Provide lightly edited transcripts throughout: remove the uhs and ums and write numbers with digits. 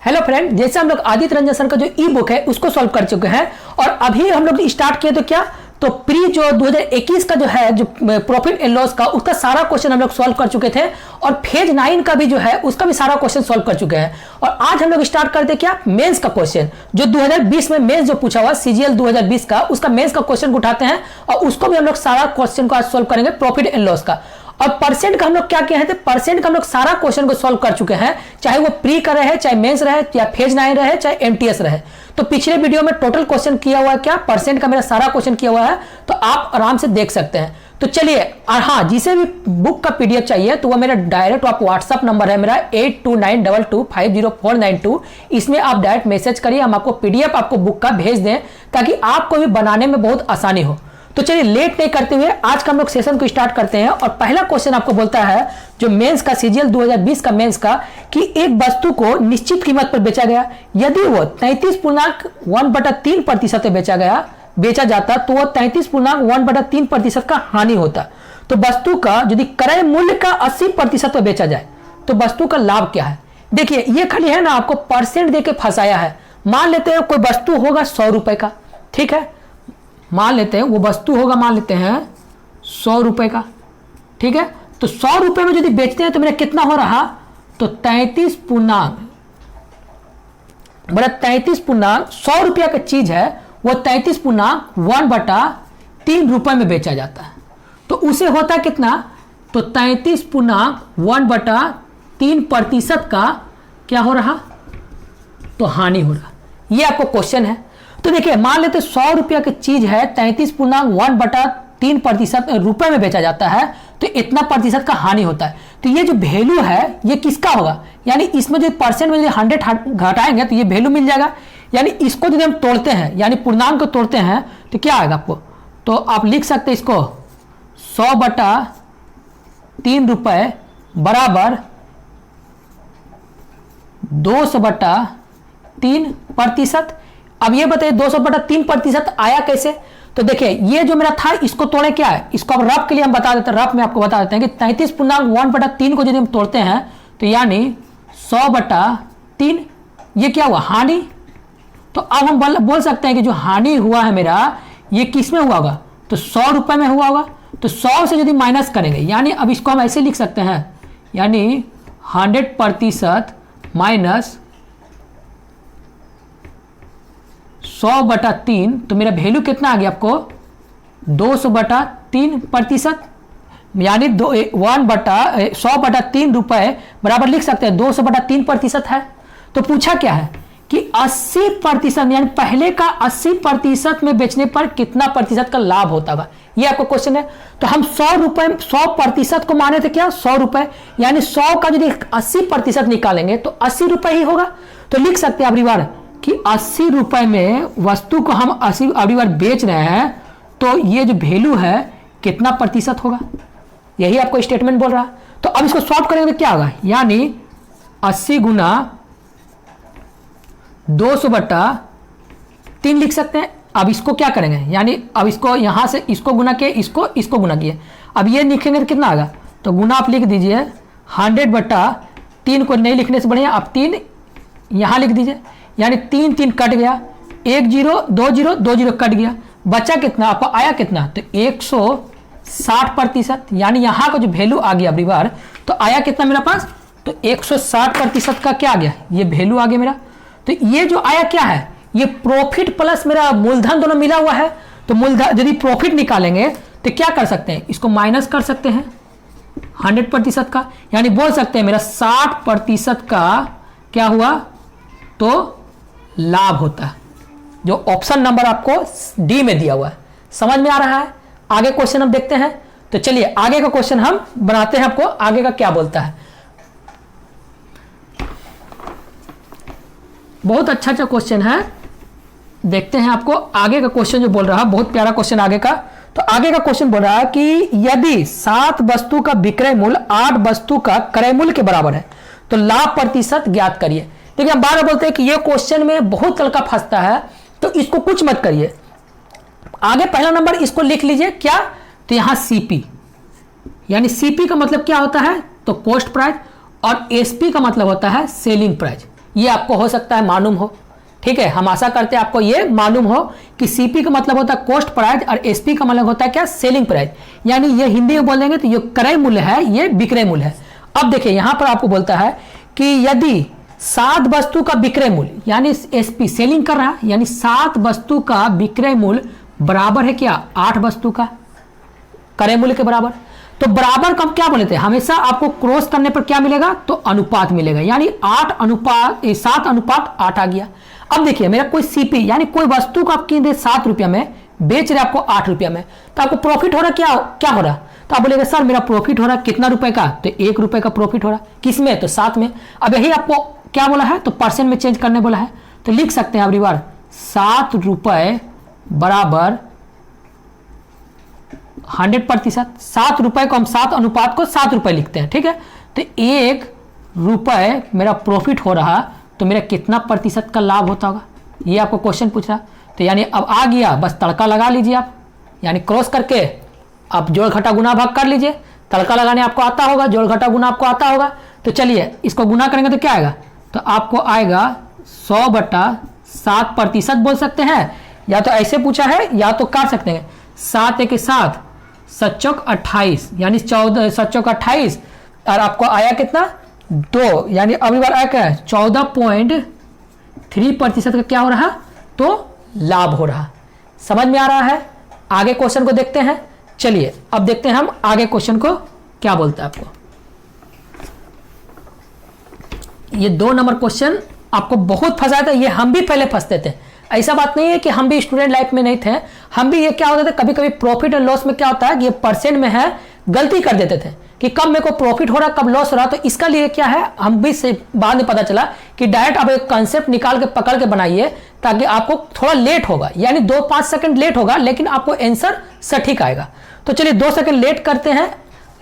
Hello friend, जैसे हम लोग आदित्य रंजन सर का जो ई बुक है उसको सॉल्व कर चुके हैं और अभी हम लोग स्टार्ट किए तो क्या तो प्री जो 2021 का जो है जो प्रॉफिट एंड लॉस का उसका सारा क्वेश्चन हम लोग सॉल्व कर चुके थे और फेज 9 का भी जो है उसका भी सारा क्वेश्चन सॉल्व कर चुके हैं। और आज हम लोग स्टार्ट करते क्या मेंस का क्वेश्चन जो 2020 में मेंस जो पूछा हुआ सीजीएल 2020 का उसका मेंस का क्वेश्चन उठाते हैं और उसको भी हम लोग सारा क्वेश्चन को आज सॉल्व करेंगे प्रॉफिट एंड लॉस का। और परसेंट का हम लोग क्या किए हैं, परसेंट का हम लोग सारा क्वेश्चन को सॉल्व कर चुके हैं, चाहे वो प्री का रहे, चाहे मेंस रहे, या फेज 9 रहे, चाहे एमटीएस रहे। तो पिछले वीडियो में टोटल क्वेश्चन किया हुआ है क्या परसेंट का मेरा सारा क्वेश्चन किया हुआ है, तो आप आराम से देख सकते हैं। तो चलिए, हाँ, जिसे भी बुक का पीडीएफ चाहिए तो वो मेरा डायरेक्ट आप व्हाट्सअप नंबर है मेरा 8292250492, इसमें आप डायरेक्ट मैसेज करिए, हम आपको पीडीएफ आपको बुक का भेज दें ताकि आपको भी बनाने में बहुत आसानी हो। तो चलिए लेट नहीं करते हुए आज का हम लोग सेशन को स्टार्ट करते हैं। और पहला क्वेश्चन आपको बोलता है जो मेंस का सीजीएल 2020 का मेंस का कि एक वस्तु को निश्चित कीमत पर बेचा गया, यदि वो 33.1/3% बेचा जाता तो वो 33.1/3% का हानि होता। तो वस्तु का यदि क्रय मूल्य का 80% पर बेचा जाए तो वस्तु का लाभ क्या है। देखिए ये खाली है ना आपको परसेंट देके फंसाया है। मान लेते हैं कोई वस्तु होगा 100 रुपए का, ठीक है, मान लेते हैं वो वस्तु होगा, मान लेते हैं 100 रुपए का, ठीक है। तो 100 रुपए में यदि बेचते हैं तो मेरा कितना हो रहा, तो 100 रुपया का चीज है वो 33.1/3 रुपए में बेचा जाता है। तो उसे होता है कितना, तो 33.1/3% का क्या हो रहा, तो हानि हो रहा। ये आपको क्वेश्चन है। तो देखिए मान लेते 100 रुपया की चीज है 33.1/3% रुपए में बेचा जाता है तो इतना प्रतिशत का हानि होता है। तो ये जो वैल्यू है ये किसका होगा, यानी इसमें जो परसेंट में 100 घटाएंगे तो ये वैल्यू मिल जाएगा। यानी इसको यदि हम तोड़ते हैं यानी पूर्णांक को तोड़ते हैं तो क्या आएगा आपको, तो आप लिख सकते हैं इसको 100/3 रुपए बराबर 200/3%। अब ये बताइए 200/3% आया कैसे। तो देखिए ये जो मेरा था इसको तोड़े क्या है, इसको अब रफ के लिए हम बता देते हैं, रफ में आपको बता देते हैं कि 33.1/3 को यदि हम तोड़ते हैं तो यानी 100/3 ये क्या हुआ, हानि। तो अब हम बोल सकते हैं कि जो हानि हुआ है मेरा ये किस में हुआ होगा, तो 100 रुपए में हुआ होगा। तो 100 से यदि माइनस करेंगे यानी अब इसको हम ऐसे लिख सकते हैं, यानी 100% माइनस 100/3, तो मेरा वैल्यू कितना आ गया आपको 200/3%, यानी 100/3 रुपए बराबर लिख सकते हैं 200/3% है। तो पूछा क्या है कि 80% यानी पहले का 80% में बेचने पर कितना प्रतिशत का लाभ होता है, ये आपको क्वेश्चन है। तो हम 100% को माने थे क्या 100 रुपए, यानी 100 का यदि 80% निकालेंगे तो 80 रुपए ही होगा। तो लिख सकते हैं अगली बार कि 80 रुपए में वस्तु को हम 80 अगली बार बेच रहे हैं तो ये जो वैल्यू है कितना प्रतिशत होगा, यही आपको स्टेटमेंट बोल रहा है। तो अब इसको सॉल्व करेंगे तो क्या होगा, यानी 80 गुना 200/3 लिख सकते हैं। अब इसको क्या करेंगे, यानी अब इसको यहां से इसको गुना किए, इसको गुना किए, अब ये लिखेंगे तो कितना आएगा, तो गुना आप लिख दीजिए 100/3 को नहीं लिखने से बढ़िया आप 3 यहां लिख दीजिए, यानी 3 कट गया, 1 0 2 0 2 0 कट गया, बचा कितना आपको आया कितना, तो 160%, यानी यहां का जो वैल्यू आ गया अगली बार तो आया कितना मेरा पास, तो 160% का क्या आ गया, ये वैल्यू आ गया मेरा। तो ये जो आया क्या है, ये प्रॉफिट प्लस मेरा मूलधन दोनों मिला हुआ है। तो मूलधन यदि प्रॉफिट निकालेंगे तो क्या कर सकते हैं, इसको माइनस कर सकते हैं 100% का, यानी बोल सकते हैं मेरा 60% का क्या हुआ, तो लाभ होता है, जो ऑप्शन नंबर आपको डी में दिया हुआ है। समझ में आ रहा है। आगे क्वेश्चन हम देखते हैं। तो चलिए आगे का क्वेश्चन हम बनाते हैं, आपको आगे का क्या बोलता है। बहुत अच्छा क्वेश्चन है, देखते हैं आपको आगे का क्वेश्चन जो बोल रहा है, बहुत प्यारा क्वेश्चन आगे का। तो आगे का क्वेश्चन बोल रहा है कि यदि 7 वस्तु का विक्रय मूल्य 8 वस्तु का क्रय मूल्य के बराबर है तो लाभ प्रतिशत ज्ञात करिए। देखिए हम बार बार बोलते हैं कि ये क्वेश्चन में बहुत तलका फंसता है, तो इसको कुछ मत करिए, आगे पहला नंबर इसको लिख लीजिए क्या, तो यहां सीपी, यानी सीपी का मतलब क्या होता है, तो कॉस्ट प्राइस, और एसपी का मतलब होता है सेलिंग प्राइस। ये आपको हो सकता है मालूम हो। ठीक है, हम आशा करते हैं आपको ये मालूम हो कि सीपी का मतलब होता है कॉस्ट प्राइस और एसपी का मतलब होता है क्या, सेलिंग प्राइस। यानी ये हिंदी में बोल देंगे तो ये क्रय मूल्य है, ये विक्रय मूल्य है। अब देखिए यहां पर आपको बोलता है कि यदि 7 वस्तु का विक्रय मूल्य यानी एसपी सेलिंग कर रहा है, यानी 7 वस्तु का विक्रय मूल्य बराबर है क्या, 8 वस्तु का क्रय मूल्य के बराबर। तो बराबर का हम क्या बोलते हैं, हमेशा आपको क्रॉस करने पर क्या मिलेगा, तो अनुपात मिलेगा। यानी 7 अनुपात 8 आ गया। अब देखिए मेरा कोई सीपी यानी कोई वस्तु को आप कीमत 7 रुपया में बेच रहे आपको 8 रुपया में, तो आपको प्रॉफिट हो रहा क्या हो रहा, तो आप बोलेंगे सर मेरा प्रॉफिट हो रहा कितना रुपए का, तो 1 रुपए का प्रॉफिट हो रहा। किस में, तो 7 में। अब यही आपको क्या बोला है, तो परसेंट में चेंज करने बोला है, तो लिख सकते हैं अब 7 रुपए बराबर 100%। 7 रुपए को हम 7 अनुपात को 7 रुपए लिखते हैं। ठीक है, तो 1 रुपए मेरा प्रॉफिट हो रहा, तो मेरा कितना प्रतिशत का लाभ होता होगा, ये आपको क्वेश्चन पूछ रहा। तो यानी अब आ गया, बस तड़का लगा लीजिए आप, यानी क्रॉस करके आप जोड़ घटा गुना भाग कर लीजिए। तड़का लगाने आपको आता होगा, जोड़ घटा गुना आपको आता होगा। तो चलिए इसको गुना करेंगे तो क्या आएगा, तो आपको आएगा 100/7% बोल सकते हैं, या तो ऐसे पूछा है या तो काट सकते हैं 7 के साथ 7 चौक 28 यानी 14 7 चौक 28 और आपको आया कितना 2, यानी अगली बार आया क्या 14.3% का क्या हो रहा, तो लाभ हो रहा। समझ में आ रहा है। आगे क्वेश्चन को देखते हैं। चलिए अब देखते हैं हम आगे क्वेश्चन को क्या बोलता है आपको। ये 2 नंबर क्वेश्चन आपको बहुत फंसाया था, ये हम भी पहले फंसते थे। ऐसा बात नहीं है कि हम भी स्टूडेंट लाइफ में नहीं थे, हम भी ये क्या होता था कभी कभी प्रॉफिट और लॉस में क्या होता है कि ये परसेंट में है गलती कर देते थे कि कब मेरे को प्रॉफिट हो रहा कब लॉस हो रहा। तो इसका लिए क्या है, हम भी से बाद में पता चला कि डायरेक्ट आप एक कंसेप्ट निकाल के पकड़ के बनाइए, ताकि आपको थोड़ा लेट होगा, यानी 2-5 सेकंड लेट होगा, लेकिन आपको आंसर सटीक आएगा। तो चलिए 2 सेकंड लेट करते हैं,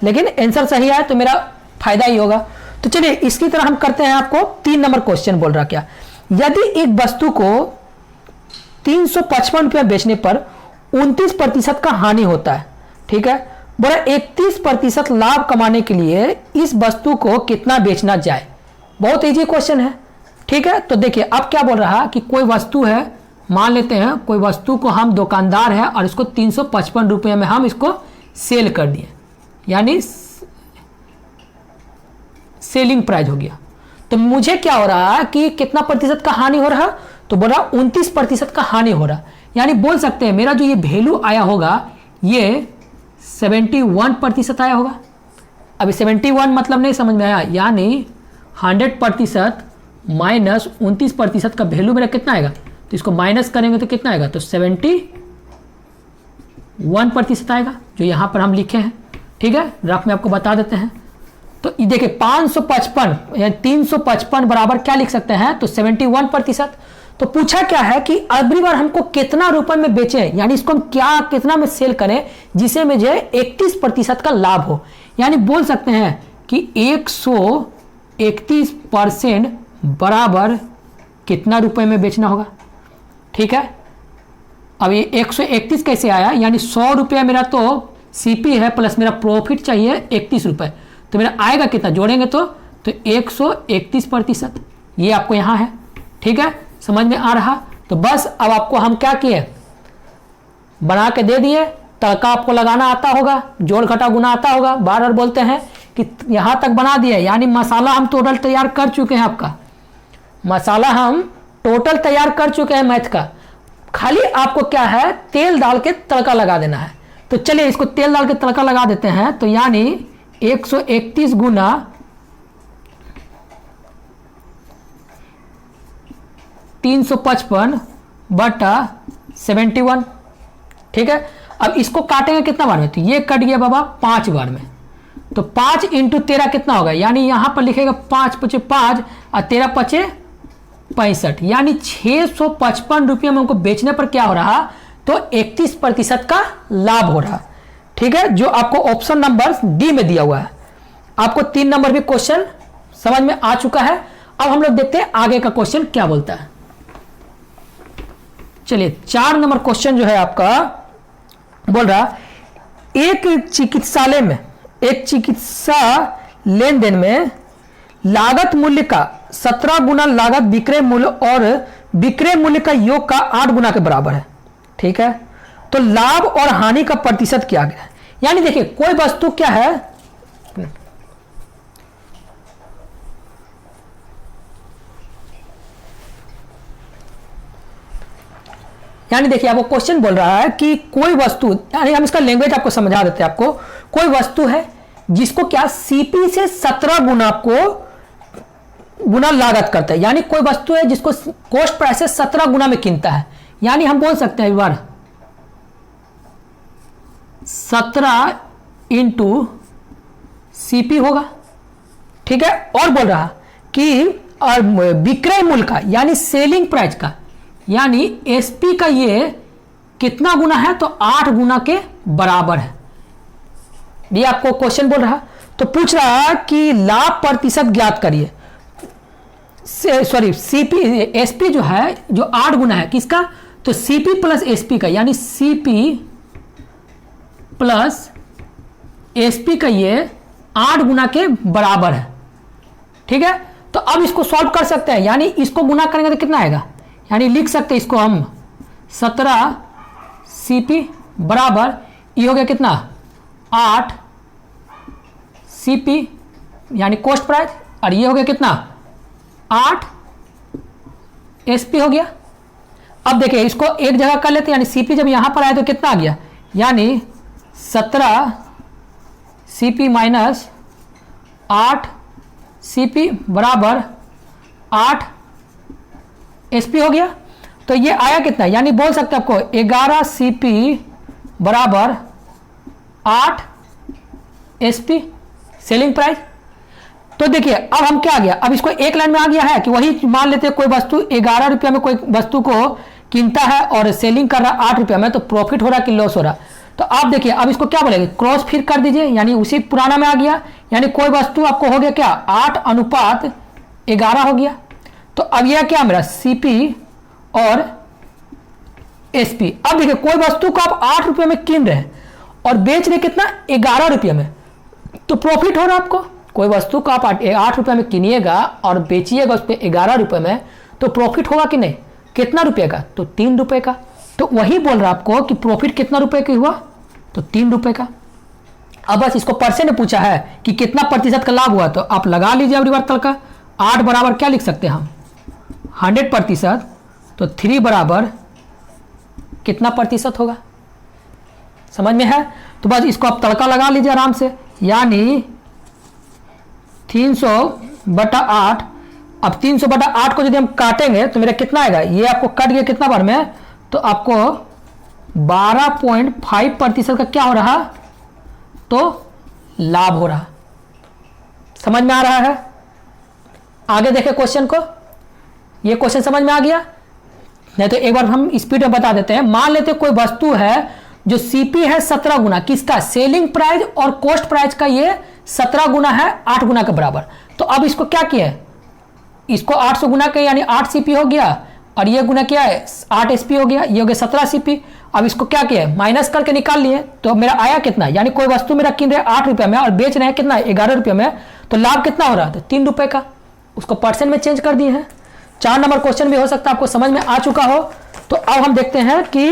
लेकिन आंसर सही आए तो मेरा फायदा ही होगा। तो चलिए इसकी तरह हम करते हैं। आपको 3 नंबर क्वेश्चन बोल रहा क्या, यदि एक वस्तु को 355 रुपया बेचने पर 29% का हानि होता है, ठीक है, बोला 31% लाभ कमाने के लिए इस वस्तु को कितना बेचना जाए। बहुत इजी क्वेश्चन है। ठीक है, तो देखिए अब क्या बोल रहा कि कोई वस्तु है, मान लेते हैं कोई वस्तु को हम दुकानदार है और इसको 355 रुपये में हम इसको सेल कर दिए, यानी सेलिंग प्राइस हो गया। तो मुझे क्या हो रहा है कि कितना प्रतिशत का हानि हो रहा, तो बोला 29% का हानि हो रहा। यानी बोल सकते हैं मेरा जो ये वैल्यू आया होगा ये 71% आया होगा। अभी 71 मतलब नहीं समझ में आया, यानी 100% माइनस 29% का वैल्यू मेरा कितना आएगा, तो इसको माइनस करेंगे तो कितना आएगा, तो 71% आएगा, जो यहाँ पर हम लिखे हैं। ठीक है, रफ में आपको बता देते हैं। तो ये देखिए 555 यानी 355 बराबर क्या लिख सकते हैं, तो 71%। तो पूछा क्या है कि अगली बार हमको कितना रुपए में बेचें, यानी इसको हम क्या कितना में सेल करें जिसे मुझे 31% का लाभ हो। यानी बोल सकते हैं कि 131% बराबर कितना रुपए में बेचना होगा। ठीक है, अब ये 131 कैसे आया, यानी 100 रुपया मेरा तो सीपी है प्लस मेरा प्रॉफिट चाहिए 31 रुपये, तो मेरा आएगा कितना, जोड़ेंगे तो 131%। ये आपको यहाँ है। ठीक है, समझ में आ रहा। तो बस अब आपको हम क्या किए, बना के दे दिए। तड़का आपको लगाना आता होगा, जोड़ घटा गुना आता होगा। बार बार बोलते हैं कि यहाँ तक बना दिए, यानी मसाला हम टोटल तैयार कर चुके हैं। आपका मसाला हम टोटल तैयार कर चुके हैं मैथ का, खाली आपको क्या है तेल डाल के तड़का लगा देना है। तो चलिए इसको तेल डाल के तड़का लगा देते हैं। तो यानी 131 गुना 355 बटा 71। ठीक है, अब इसको काटेंगे कितना बार में, तो ये कट गया बाबा 5 बार में। तो 5 × 13 कितना होगा, यानी यहां पर लिखेगा 5 × 5 और 13 × 5 65, यानी 655 रुपये में हमको बेचने पर क्या हो रहा, तो 31% का लाभ हो रहा। ठीक है, जो आपको ऑप्शन नंबर डी में दिया हुआ है। आपको 3 नंबर भी क्वेश्चन समझ में आ चुका है। अब हम लोग देखते हैं आगे का क्वेश्चन क्या बोलता है। चलिए 4 नंबर क्वेश्चन जो है आपका बोल रहा, एक चिकित्सालय में एक चिकित्सा लेन देन में लागत मूल्य का 17 गुना लागत विक्रय मूल्य और विक्रय मूल्य का योग का 8 गुना के बराबर है। ठीक है, तो लाभ और हानि का प्रतिशत क्या गया, यानी देखिए कोई वस्तु क्या है, यानी देखिए आपको क्वेश्चन बोल रहा है कि कोई वस्तु, यानी हम इसका लैंग्वेज आपको समझा देते हैं। आपको कोई वस्तु है जिसको क्या सीपी से 17 गुना को गुना लागत करता है, यानी कोई वस्तु है जिसको कॉस्ट प्राइस से 17 गुना में कीनता है, यानी हम बोल सकते हैं एक बार 17 इंटू सीपी होगा। ठीक है, और बोल रहा कि और विक्रय मूल्य का यानी सेलिंग प्राइस का यानी एसपी का ये कितना गुना है, तो 8 गुना के बराबर है। ये आपको क्वेश्चन बोल रहा, तो पूछ रहा कि लाभ प्रतिशत ज्ञात करिए। सॉरी सीपी एसपी जो है जो 8 गुना है किसका, तो सीपी प्लस एसपी का, यानी सीपी प्लस एसपी का ये 8 गुना के बराबर है। ठीक है, तो अब इसको सॉल्व कर सकते हैं, यानी इसको गुना करेंगे तो कितना आएगा, यानी लिख सकते हैं इसको हम 17 सीपी बराबर ये हो गया कितना 8 सीपी यानी कॉस्ट प्राइस, और ये हो गया कितना 8 एसपी हो गया। अब देखिए इसको एक जगह कर लेते हैं, यानी सीपी जब यहां पर आए तो कितना आ गया, यानी 17 सीपी माइनस 8 सीपी बराबर 8 एसपी हो गया। तो ये आया कितना, यानी बोल सकते हैं आपको 11 सीपी बराबर 8 एसपी सेलिंग प्राइस। तो देखिए अब हम क्या आ गया, अब इसको एक लाइन में आ गया है कि वही मान लेते हैं कोई वस्तु 11 रुपया में कोई वस्तु को कीनता है और सेलिंग कर रहा 8 रुपया में, तो प्रॉफिट हो रहा कि लॉस हो रहा। तो आप देखिए अब इसको क्या बोलेंगे, क्रॉस फिर कर दीजिए, यानी उसी पुराना में आ गया, यानी कोई वस्तु आपको हो गया क्या 8:11 हो गया। तो अब यह क्या मेरा सीपी और एसपी। अब देखिए कोई वस्तु को आप 8 रुपये में कीन रहे हैं और बेच रहे कितना 11 रुपये में, तो प्रॉफिट हो रहा आपको। कोई वस्तु को आप 8 रुपये में किनिएगा और बेचिएगा उस पर 11 रुपये में, तो प्रॉफिट होगा कि नहीं, कितना रुपये का, तो 3 रुपये का। तो वही बोल रहा आपको कि प्रॉफिट कितना रुपए की हुआ, तो 3 रुपये का। अब बस इसको परसेंट ने पूछा है कि कितना प्रतिशत का लाभ हुआ, तो आप लगा लीजिए अब रिवर्स तलका। 8 बराबर क्या लिख सकते हैं हम 100%, तो 3 बराबर कितना प्रतिशत होगा, समझ में है। तो बस इसको आप तड़का लगा लीजिए आराम से, यानी 300/8। अब 300/8 को यदि हम काटेंगे तो मेरा कितना आएगा, ये आपको कट गया कितना बार में, तो आपको 12.5% का क्या हो रहा, तो लाभ हो रहा। समझ में आ रहा है। आगे देखें क्वेश्चन को, ये क्वेश्चन समझ में आ गया, नहीं तो एक बार हम स्पीड में बता देते हैं। मान लेते कोई वस्तु है जो सीपी है 17 गुना, किसका, सेलिंग प्राइस और कॉस्ट प्राइस का ये 17 गुना है 8 गुना के बराबर। तो अब इसको क्या किया है, इसको 800 गुना के यानी 8 सीपी हो गया, और ये गुना क्या है 8 एसपी हो गया, ये हो गया 17 सीपी। अब इसको क्या किया है माइनस करके निकाल लिए, तो मेरा आया कितना, यानी कोई वस्तु मेरा किन रहे 8 रुपये में और बेच रहे हैं कितना 11 रुपये में, तो लाभ कितना हो रहा है, तो 3 रुपये का। उसको परसेंट में चेंज कर दिए हैं। 4 नंबर क्वेश्चन भी हो सकता है आपको समझ में आ चुका हो। तो अब हम देखते हैं कि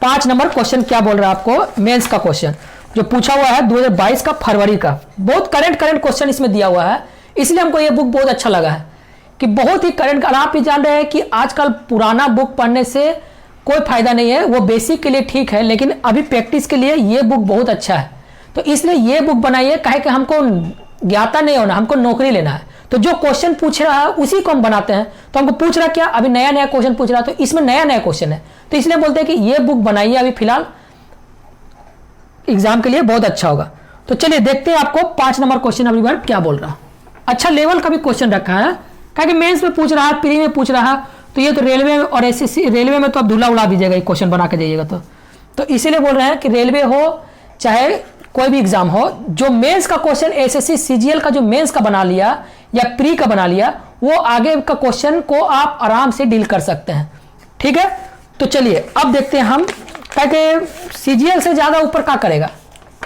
5 नंबर क्वेश्चन क्या बोल रहा है आपको, मेंस का क्वेश्चन जो पूछा हुआ है 2022 का फरवरी का। बहुत करंट क्वेश्चन इसमें दिया हुआ है, इसलिए हमको ये बुक बहुत अच्छा लगा है कि बहुत ही करंट। और आप भी जान रहे हैं कि आजकल पुराना बुक पढ़ने से कोई फायदा नहीं है, वो बेसिक के लिए ठीक है, लेकिन अभी प्रैक्टिस के लिए ये बुक बहुत अच्छा है। तो इसलिए ये बुक बनाइए, काहे कि हमको ज्ञाता नहीं होना, हमको नौकरी लेना है। तो जो क्वेश्चन पूछ रहा है उसी को हम बनाते हैं। तो हमको पूछ रहा क्या, अभी नया नया क्वेश्चन पूछ रहा, तो इसमें नया नया क्वेश्चन है, तो इसलिए बोलते हैं कि ये बुक बनाइए अभी फिलहाल, एग्जाम के लिए बहुत अच्छा होगा। तो चलिए देखते हैं आपको 5 नंबर क्वेश्चन अगली बार क्या बोल रहा। अच्छा लेवल का भी क्वेश्चन रखा है, क्योंकि मेंस में पूछ रहा है, प्री में पूछ रहा है, तो ये तो रेलवे और एसएससी, रेलवे में तो आप धूला उड़ा दीजिएगा ये क्वेश्चन बना के जाइएगा। तो इसीलिए बोल रहे हैं कि रेलवे हो चाहे कोई भी एग्जाम हो, जो मेंस का क्वेश्चन एसएससी सीजीएल का जो मेंस का बना लिया या प्री का बना लिया, वो आगे का क्वेश्चन को आप आराम से डील कर सकते हैं। ठीक है, तो चलिए अब देखते हैं हम, क्योंकि सीजीएल से ज्यादा ऊपर क्या करेगा,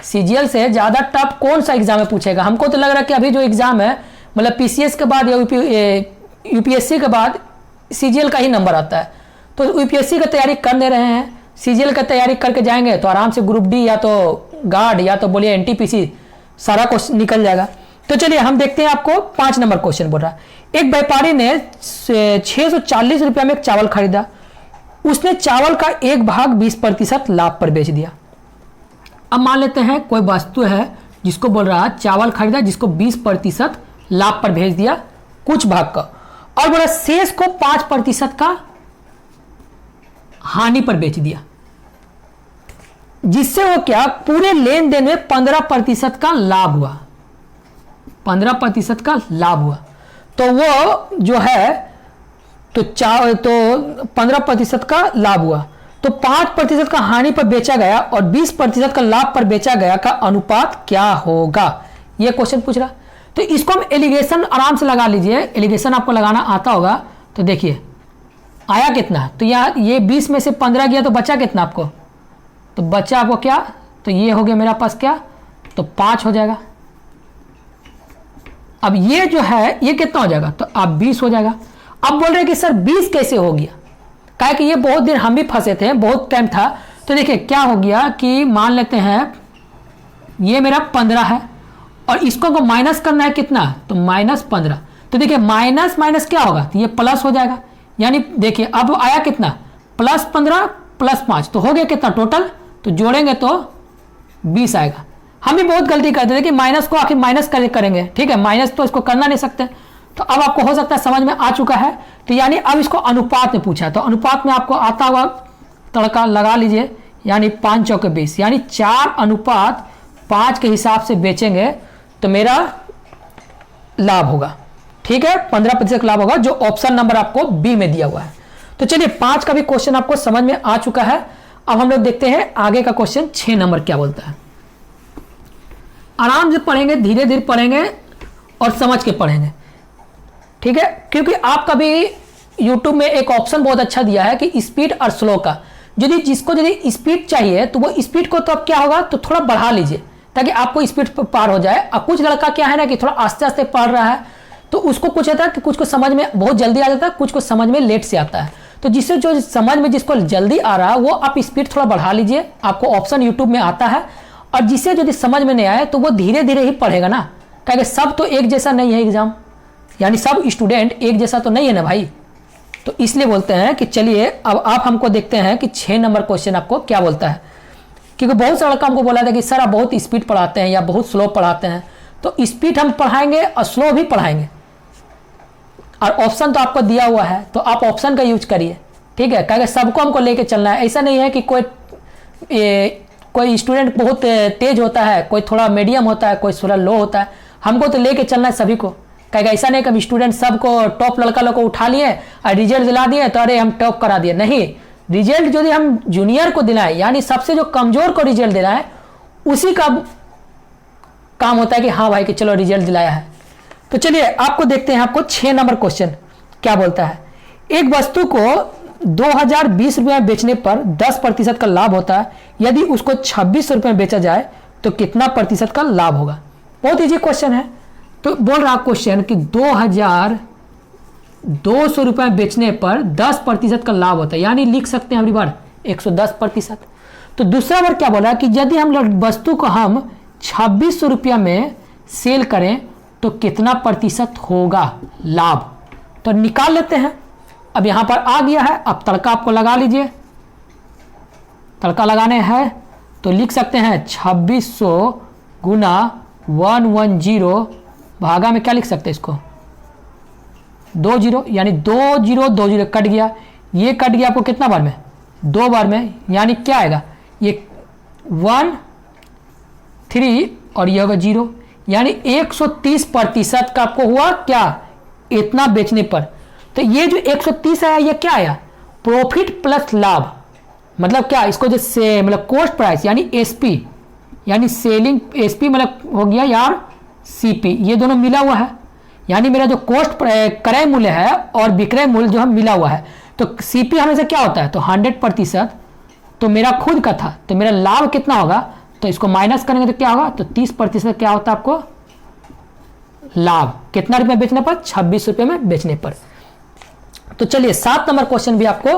सीजीएल से ज्यादा टफ कौन सा एग्जाम में पूछेगा। हमको तो लग रहा है कि अभी जो एग्जाम है मतलब पीसीएस के बाद या यूपीएससी के बाद सीजीएल का ही नंबर आता है। तो यूपीएससी का तैयारी कर ले रहे हैं, सीजीएल का तैयारी करके जाएंगे तो आराम से ग्रुप डी या तो गार्ड या तो बोलिए एनटीपीसी सारा क्वेश्चन निकल जाएगा। तो चलिए हम देखते हैं, आपको 5 नंबर क्वेश्चन बोल रहा है। एक व्यापारी ने 640 रुपया में एक चावल खरीदा, उसने चावल का एक भाग 20% लाभ पर बेच दिया। अब मान लेते हैं कोई वस्तु है जिसको बोल रहा है चावल खरीदा, जिसको 20% लाभ पर भेज दिया कुछ भाग का, और बोला शेष को 5% का हानि पर बेच दिया, जिससे वो क्या पूरे लेन देन में 15% का लाभ हुआ। 15% का लाभ हुआ तो वो जो है तो 15% का लाभ हुआ, तो 5% का हानि पर बेचा गया और 20% का लाभ पर बेचा गया का अनुपात क्या होगा, ये क्वेश्चन पूछ रहा। तो इसको हम एलिगेशन आराम से लगा लीजिए, एलिगेशन आपको लगाना आता होगा। तो देखिए आया कितना, तो यार ये 20 में से 15 गया तो बचा कितना आपको, तो बचा आपको क्या, तो ये हो गया मेरा पास क्या, तो 5 हो जाएगा। अब ये जो है ये कितना हो जाएगा, तो अब 20 हो जाएगा। अब बोल रहे हैं कि सर 20 कैसे हो गया, क्या कि ये बहुत दिन हम भी फंसे थे, बहुत टाइम था। तो देखिए क्या हो गया कि मान लेते हैं ये मेरा 15 है और इसको को माइनस करना है कितना, तो -15। तो देखिए माइनस माइनस क्या होगा, तो ये प्लस हो जाएगा। यानी देखिए अब आया कितना, +15 +5, तो हो गया कितना टोटल, तो जोड़ेंगे तो 20 आएगा। हम भी बहुत गलती करते थे कि माइनस को आखिर माइनस करेंगे, ठीक है, माइनस तो इसको करना नहीं सकते। तो अब आपको हो सकता है समझ में आ चुका है। तो यानी अब इसको अनुपात में पूछा, तो अनुपात में आपको आता हुआ तड़का लगा लीजिए, यानी 5 चौके 20, यानी 4:5 के हिसाब से बेचेंगे तो मेरा लाभ होगा, ठीक है, 15% लाभ होगा, जो ऑप्शन नंबर आपको बी में दिया हुआ है। तो चलिए 5 का भी क्वेश्चन आपको समझ में आ चुका है। अब हम लोग देखते हैं आगे का क्वेश्चन 6 नंबर क्या बोलता है। आराम से पढ़ेंगे, धीरे धीरे पढ़ेंगे और समझ के पढ़ेंगे, ठीक है, क्योंकि आपका भी YouTube में एक ऑप्शन बहुत अच्छा दिया है कि स्पीड और स्लो का। जिसको स्पीड चाहिए तो वो स्पीड को तो अब क्या होगा, तो थोड़ा बढ़ा लीजिए ताकि आपको स्पीड पार हो जाए। अब कुछ लड़का क्या है ना कि थोड़ा आस्ते आस्ते पढ़ रहा है, तो उसको कुछ होता है कि कुछ को समझ में बहुत जल्दी आ जाता है, कुछ को समझ में लेट से आता है। तो जिससे जो समझ में जिसको जल्दी आ रहा है वो आप स्पीड थोड़ा बढ़ा लीजिए, आपको ऑप्शन यूट्यूब में आता है। और जिसे यदि समझ में नहीं आए तो वो धीरे धीरे ही पढ़ेगा ना, क्योंकि सब तो एक जैसा नहीं है एग्जाम, यानी सब स्टूडेंट एक जैसा तो नहीं है ना भाई। तो इसलिए बोलते हैं कि चलिए अब आप हमको देखते हैं कि 6 नंबर क्वेश्चन आपको क्या बोलता है। क्योंकि बहुत सारा लड़का हमको बोला था कि सर आप बहुत स्पीड पढ़ाते हैं या बहुत स्लो पढ़ाते हैं, तो स्पीड हम पढ़ाएंगे और स्लो भी पढ़ाएंगे, और ऑप्शन तो आपको दिया हुआ है, तो आप ऑप्शन का यूज करिए, ठीक है, क्योंकि सबको हमको लेके चलना है। ऐसा नहीं है कि कोई स्टूडेंट बहुत तेज होता है, कोई थोड़ा मीडियम होता है, कोई थोड़ा लो होता है, हमको तो लेके चलना है सभी को। क्योंकि ऐसा नहीं कि स्टूडेंट सबको टॉप लड़का लोग को उठा लिए और रिजल्ट दिला दिए तो अरे हम टॉप करा दिए, नहीं, रिजल्ट यदि हम जूनियर को दिलाएं, यानी सबसे जो कमजोर को रिजल्ट दिलाएं, उसी का काम होता है कि हाँ भाई कि चलो रिजल्ट दिलाया है। तो चलिए आपको देखते हैं, आपको 6 नंबर क्वेश्चन क्या बोलता है। एक वस्तु को 2020 रुपये में बेचने पर 10% का लाभ होता है, यदि उसको 26 रुपये में बेचा जाए तो कितना प्रतिशत का लाभ होगा। बहुत इजी क्वेश्चन है। तो बोल रहा क्वेश्चन कि 2200 रुपये में बेचने पर 10% का लाभ होता है, यानी लिख सकते हैं अगली बार 110%। तो दूसरा बार क्या बोला कि यदि हम वस्तु को हम 2600 रुपया में सेल करें तो कितना प्रतिशत होगा लाभ। तो निकाल लेते हैं। अब यहां पर आ गया है, अब तड़का आपको लगा लीजिए। तड़का लगाने हैं तो लिख सकते हैं 2600 गुना 110, भागा में क्या लिख सकते हैं इसको 20, यानी 2020 कट गया, ये कट गया आपको कितना बार में, 2 बार में, यानी क्या आएगा ये 1 3 और ये होगा 0, यानी 130% का आपको हुआ क्या इतना बेचने पर। तो ये जो 130 आया ये क्या आया, प्रॉफिट प्लस लाभ, मतलब क्या इसको जो से मतलब कॉस्ट प्राइस यानी एसपी, यानी सेलिंग एसपी मतलब हो गया यार सीपी, ये दोनों मिला हुआ है, यानी मेरा जो कॉस्ट क्रय मूल्य है और विक्रय मूल्य जो है मिला हुआ है। तो सीपी हमेशा क्या होता है, तो 100%, तो मेरा खुद का था, तो मेरा लाभ कितना होगा, तो इसको माइनस करेंगे तो क्या होगा, तो 30% क्या होता है आपको लाभ, कितना रुपये बेचने पर? 26 रुपये में बेचने पर। तो चलिए 7 नंबर क्वेश्चन भी आपको,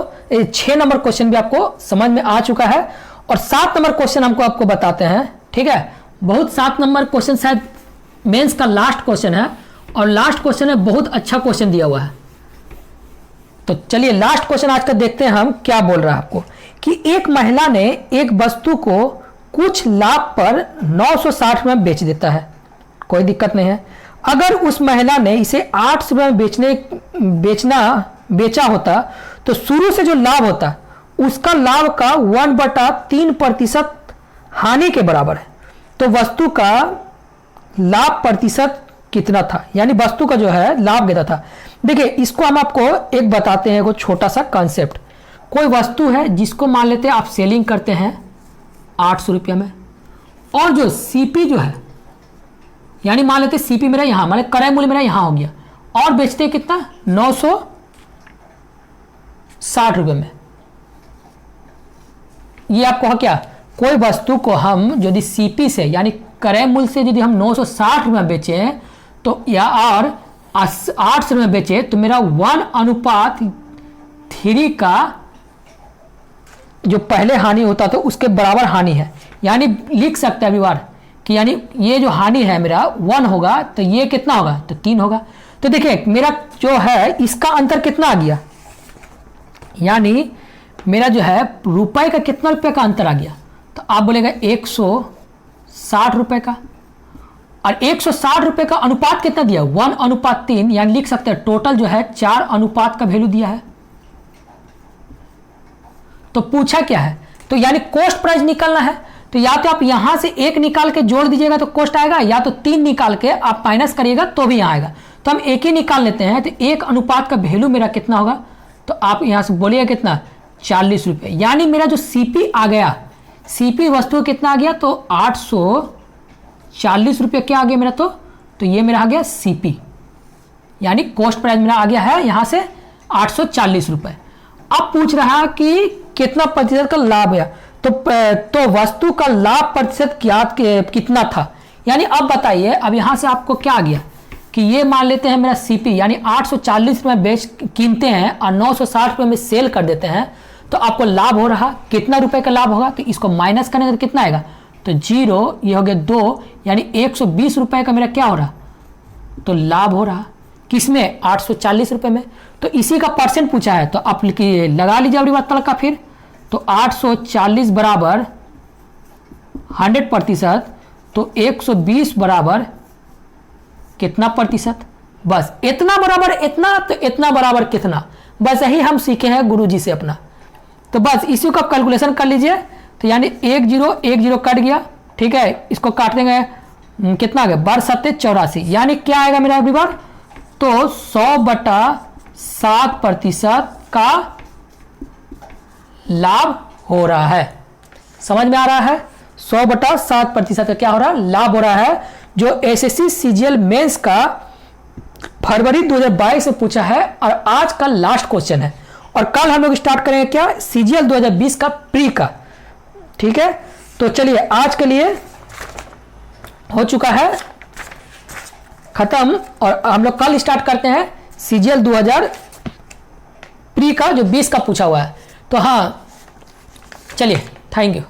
6 नंबर क्वेश्चन भी आपको समझ में आ चुका है और 7 नंबर क्वेश्चन हमको आपको बताते हैं। ठीक है, बहुत 7 नंबर क्वेश्चन शायद मेंस का लास्ट क्वेश्चन है और लास्ट क्वेश्चन है, बहुत अच्छा क्वेश्चन दिया हुआ है। तो चलिए लास्ट क्वेश्चन आज का देखते हैं हम क्या बोल रहा है आपको, कि एक महिला ने एक वस्तु को कुछ लाभ पर 960 में बेच देता है, कोई दिक्कत नहीं है। अगर उस महिला ने इसे 800 में बेचा होता तो शुरू से जो लाभ होता उसका लाभ का 1/3% हानि के बराबर है। तो वस्तु का लाभ प्रतिशत कितना था, यानी वस्तु का जो है लाभ कितना था। देखिए इसको हम आपको एक बताते हैं, एक छोटा सा कॉन्सेप्ट। कोई वस्तु है जिसको मान लेते हैं आप सेलिंग करते हैं 800 रुपये में, और जो सीपी जो है, यानी मान लेते सीपी मेरा यहां, मान क्रय मूल्य मेरा यहां हो गया, और बेचते हैं कितना? 960 रुपये में। ये आपको क्या, कोई वस्तु को हम यदि सीपी से यानी क्रय मूल्य से यदि हम 960 रुपये में बेचें तो, या और 800 में बेचे तो मेरा 1:3 का जो पहले हानि होता था उसके बराबर हानि है। यानी लिख सकते हैं अभी बार कि यानी ये जो हानि है मेरा 1 होगा तो ये कितना होगा? तो 3 होगा। तो देखिए मेरा जो है इसका अंतर कितना आ गया, यानी मेरा जो है रुपए का कितना रुपए का अंतर आ गया? तो आप बोलेगा 160 रुपए का, और 160 रुपए का अनुपात कितना दिया? 1:3, यानी लिख सकते हैं टोटल जो है 4 अनुपात का वैल्यू दिया है। तो पूछा क्या है? तो यानी कॉस्ट प्राइस निकालना है, तो या तो आप यहां से 1 निकाल के जोड़ दीजिएगा तो कॉस्ट आएगा, या तो 3 निकाल के आप माइनस करिएगा तो भी यहां आएगा। तो हम 1 ही निकाल लेते हैं, तो 1 अनुपात का वैल्यू मेरा कितना होगा? तो आप यहां से बोलिएगा कितना? 40 रुपये। यानी मेरा जो सीपी आ गया, सीपी वस्तु कितना आ गया? तो 840 रुपये क्या आ गया मेरा? तो ये मेरा आ गया सीपी, यानी कॉस्ट प्राइस मेरा आ गया है यहां से 840 रुपये। अब पूछ रहा है कि कितना प्रतिशत का लाभ है, तो वस्तु का लाभ प्रतिशत कितना था, यानी अब बताइए। अब यहां से आपको क्या आ गया कि ये मान लेते हैं मेरा सीपी, यानी 840 रुपये बेच कीनते हैं और 960 रुपये में सेल कर देते हैं, तो आपको लाभ हो रहा कितना रुपए का लाभ होगा? तो इसको माइनस करने का कितना आएगा? तो 0, ये हो गया 2, यानी 120 रुपए का मेरा क्या हो रहा? तो लाभ हो रहा किसमें? 840 रुपये में। तो इसी का परसेंट पूछा है, तो आप लगा लीजिए अपनी बात का फिर। तो 840 बराबर 100%, तो 120 बराबर कितना प्रतिशत? बस इतना बराबर इतना, तो इतना बराबर कितना, बस यही हम सीखे हैं गुरुजी से अपना। तो बस इसी को कैलकुलेशन कर लीजिए। तो यानी 1 0 कट गया, ठीक है, इसको काट देंगे कितना आ गया? 12×7 = 84, यानी क्या आएगा मेरा अभी बार? तो 100/7% का लाभ हो रहा है। समझ में आ रहा है? 100/7% का क्या हो रहा है? लाभ हो रहा है, जो एसएससी सीजीएल मेंस का फरवरी 2022 में पूछा है और आज का लास्ट क्वेश्चन है। और कल हम लोग स्टार्ट करेंगे क्या? सीजीएल 2020 का प्री का। ठीक है, तो चलिए आज के लिए हो चुका है खत्म, और हम लोग कल स्टार्ट करते हैं सीजीएल 2000 प्री का, जो 20 का पूछा हुआ है। तो हाँ चलिए, थैंक यू।